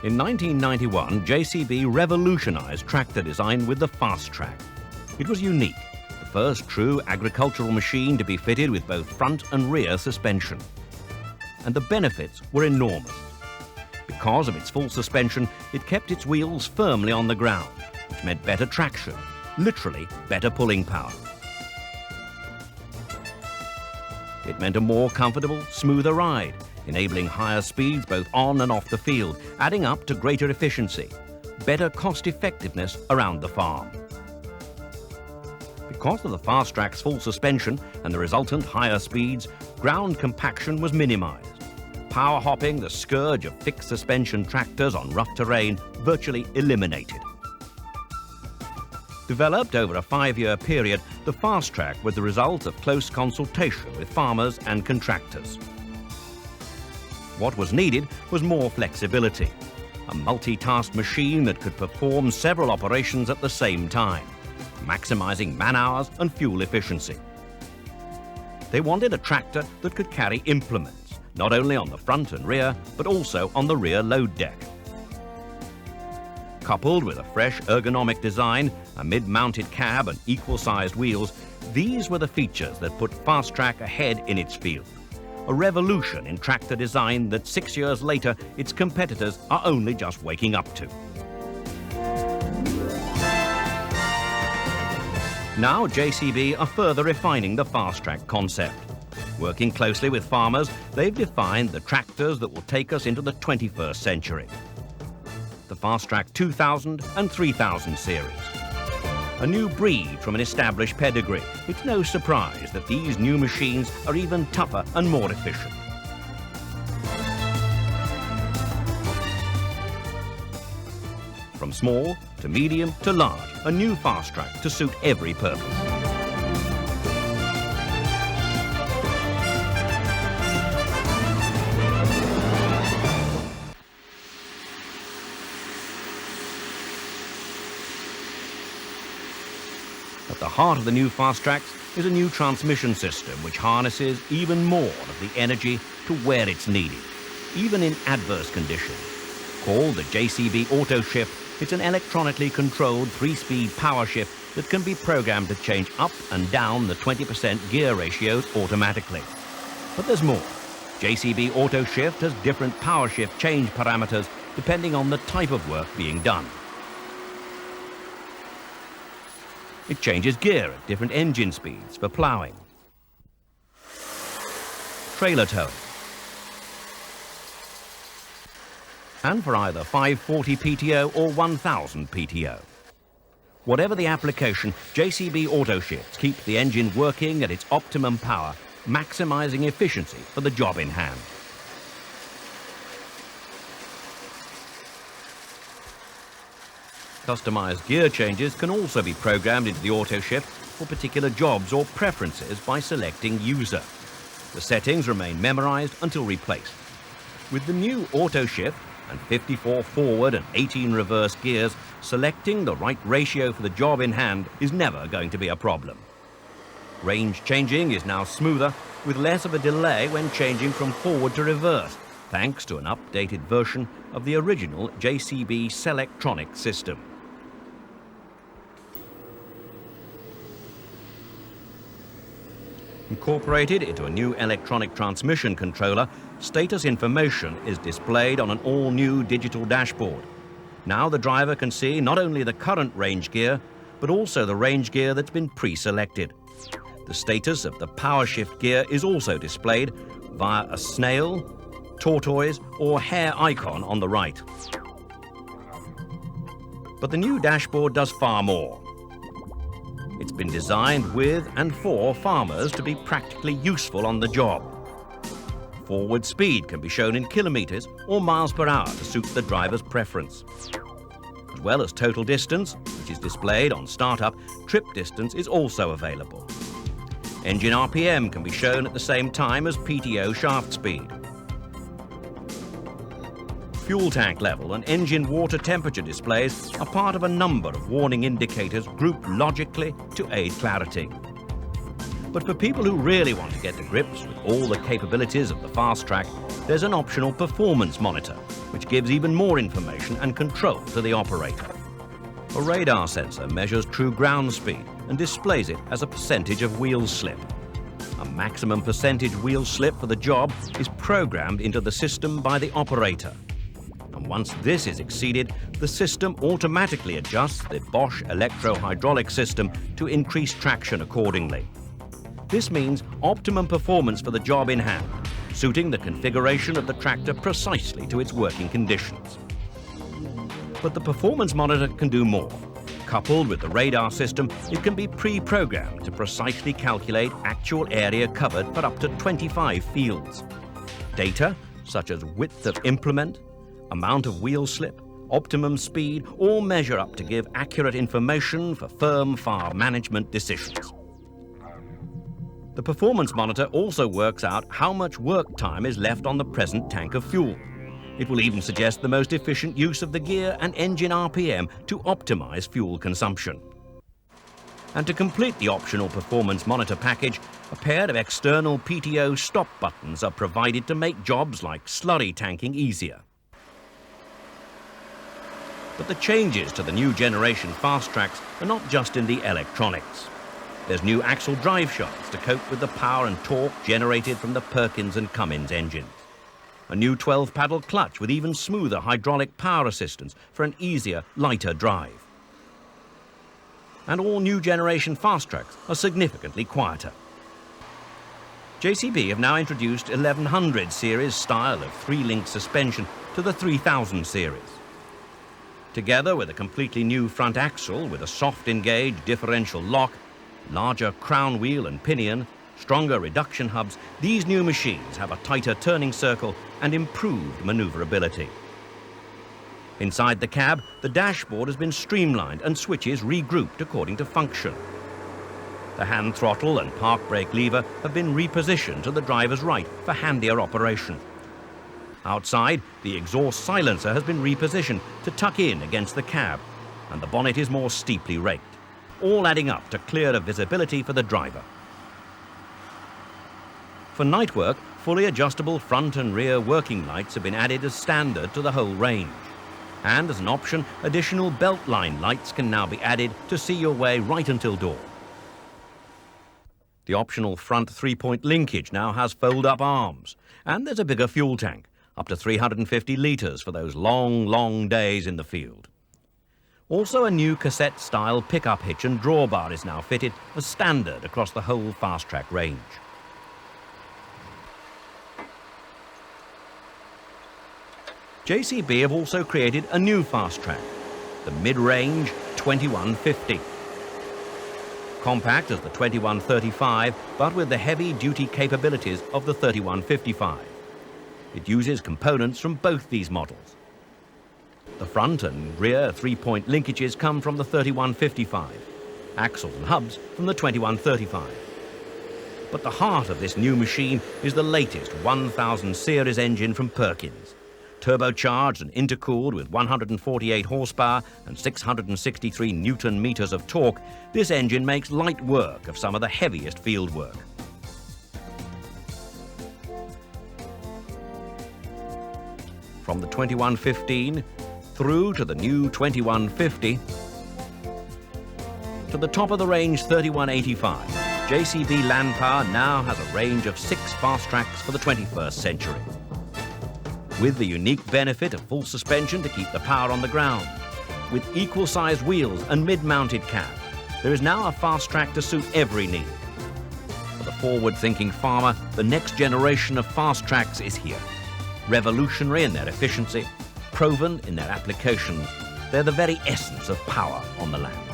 In 1991, JCB revolutionized tractor design with the Fastrac. It was unique, the first true agricultural machine to be fitted with both front and rear suspension. And the benefits were enormous. Because of its full suspension, it kept its wheels firmly on the ground, which meant better traction, literally better pulling power. It meant a more comfortable, smoother ride, enabling higher speeds both on and off the field, adding up to greater efficiency, better cost-effectiveness around the farm. Because of the Fastrac's full suspension and the resultant higher speeds, ground compaction was minimized. Power hopping, the scourge of fixed suspension tractors on rough terrain, virtually eliminated. Developed over a 5-year period, the Fastrac was the result of close consultation with farmers and contractors. What was needed was more flexibility, a multitask machine that could perform several operations at the same time, maximizing man-hours and fuel efficiency. They wanted a tractor that could carry implements, not only on the front and rear, but also on the rear load deck. Coupled with a fresh ergonomic design, a mid-mounted cab and equal-sized wheels, these were the features that put Fastrac ahead in its field. A revolution in tractor design that 6 years later, its competitors are only just waking up to. Now JCB are further refining the Fastrac concept. Working closely with farmers, they've defined the tractors that will take us into the 21st century. The Fastrac 2000 and 3000 series. A new breed from an established pedigree. It's no surprise that these new machines are even tougher and more efficient. From small to medium to large, a new Fastrac to suit every purpose. At the heart of the new Fastracs is a new transmission system which harnesses even more of the energy to where it's needed, even in adverse conditions. Called the JCB Auto Shift, it's an electronically controlled 3-speed power shift that can be programmed to change up and down the 20% gear ratios automatically. But there's more. JCB Auto Shift has different power shift change parameters depending on the type of work being done. It changes gear at different engine speeds for ploughing, trailer towing, and for either 540 PTO or 1000 PTO. Whatever the application, JCB Auto Shifts keep the engine working at its optimum power, maximizing efficiency for the job in hand. Customized gear changes can also be programmed into the Auto Shift for particular jobs or preferences by selecting user. The settings remain memorized until replaced. With the new Auto Shift and 54 forward and 18 reverse gears, selecting the right ratio for the job in hand is never going to be a problem. Range changing is now smoother, with less of a delay when changing from forward to reverse, thanks to an updated version of the original JCB Selectronic system. Incorporated into a new electronic transmission controller, status information is displayed on an all-new digital dashboard. Now the driver can see not only the current range gear, but also the range gear that's been pre-selected. The status of the power shift gear is also displayed via a snail, tortoise, or hare icon on the right. But the new dashboard does far more. It's been designed with and for farmers to be practically useful on the job. Forward speed can be shown in kilometers or miles per hour to suit the driver's preference. As well as total distance, which is displayed on startup, trip distance is also available. Engine RPM can be shown at the same time as PTO shaft speed. Fuel tank level and engine water temperature displays are part of a number of warning indicators grouped logically to aid clarity. But for people who really want to get to grips with all the capabilities of the Fastrac, there's an optional performance monitor, which gives even more information and control to the operator. A radar sensor measures true ground speed and displays it as a percentage of wheel slip. A maximum percentage wheel slip for the job is programmed into the system by the operator. And once this is exceeded, the system automatically adjusts the Bosch electro-hydraulic system to increase traction accordingly. This means optimum performance for the job in hand, suiting the configuration of the tractor precisely to its working conditions. But the performance monitor can do more. Coupled with the radar system, it can be pre-programmed to precisely calculate actual area covered for up to 25 fields. Data, such as width of implement, amount of wheel slip, optimum speed, all measure up to give accurate information for firm farm management decisions. The performance monitor also works out how much work time is left on the present tank of fuel. It will even suggest the most efficient use of the gear and engine RPM to optimize fuel consumption. And to complete the optional performance monitor package, a pair of external PTO stop buttons are provided to make jobs like slurry tanking easier. But the changes to the new generation Fastracs are not just in the electronics. There's new axle drive shafts to cope with the power and torque generated from the Perkins and Cummins engines. A new 12-paddle clutch with even smoother hydraulic power assistance for an easier, lighter drive. And all new generation Fastracs are significantly quieter. JCB have now introduced 1100 series style of 3-link suspension to the 3000 series. Together with a completely new front axle with a soft engage differential lock, larger crown wheel and pinion, stronger reduction hubs, these new machines have a tighter turning circle and improved maneuverability. Inside the cab, the dashboard has been streamlined and switches regrouped according to function. The hand throttle and park brake lever have been repositioned to the driver's right for handier operation. Outside, the exhaust silencer has been repositioned to tuck in against the cab, and the bonnet is more steeply raked, all adding up to clearer visibility for the driver. For night work, fully adjustable front and rear working lights have been added as standard to the whole range. And as an option, additional belt line lights can now be added to see your way right until dawn. The optional front 3-point linkage now has fold-up arms, and there's a bigger fuel tank, up to 350 litres for those long days in the field. Also, a new cassette-style pickup hitch and drawbar is now fitted as standard across the whole Fastrac range. JCB have also created a new Fastrac, the mid-range 2150. Compact as the 2135, but with the heavy-duty capabilities of the 3155. It uses components from both these models. The front and rear 3-point linkages come from the 3155, axles and hubs from the 2135. But the heart of this new machine is the latest 1000 series engine from Perkins. Turbocharged and intercooled with 148 horsepower and 663 newton meters of torque, this engine makes light work of some of the heaviest field work. From the 2115 through to the new 2150 to the top of the range 3185, JCB Land Power now has a range of 6 Fastracs for the 21st century. With the unique benefit of full suspension to keep the power on the ground, with equal-sized wheels and mid-mounted cab, there is now a Fastrac to suit every need. For the forward-thinking farmer, the next generation of Fastracs is here. Revolutionary in their efficiency, proven in their applications, they're the very essence of power on the land.